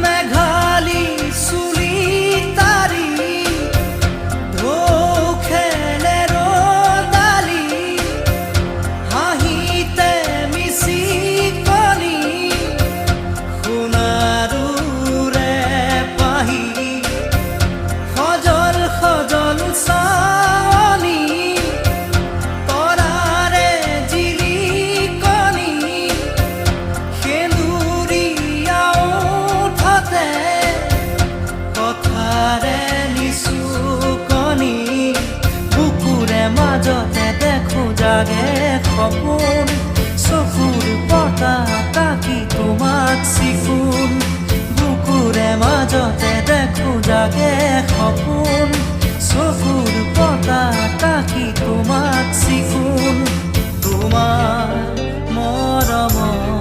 মেঘালী চুলি তাৰি ঢৌ খেলে ৰ'দালি হাঁহিতে মিচিকনি সোণাৰুৰে পাহি সজল সজল চাৱনি তৰাৰে জিলিকনি সেন্দুৰীয়া ওঠতে কথাৰে নিচুকনি বুকুৰে মাজতে দেখো জাগে সপোন চকুৰ পতা তাকি তোমাক চিকুণ বুকুৰে মাজতে দেখো জাগে সপোন চকুৰ পতা তাকি তোমাক চিকুণ তোমাৰ মৰমৰ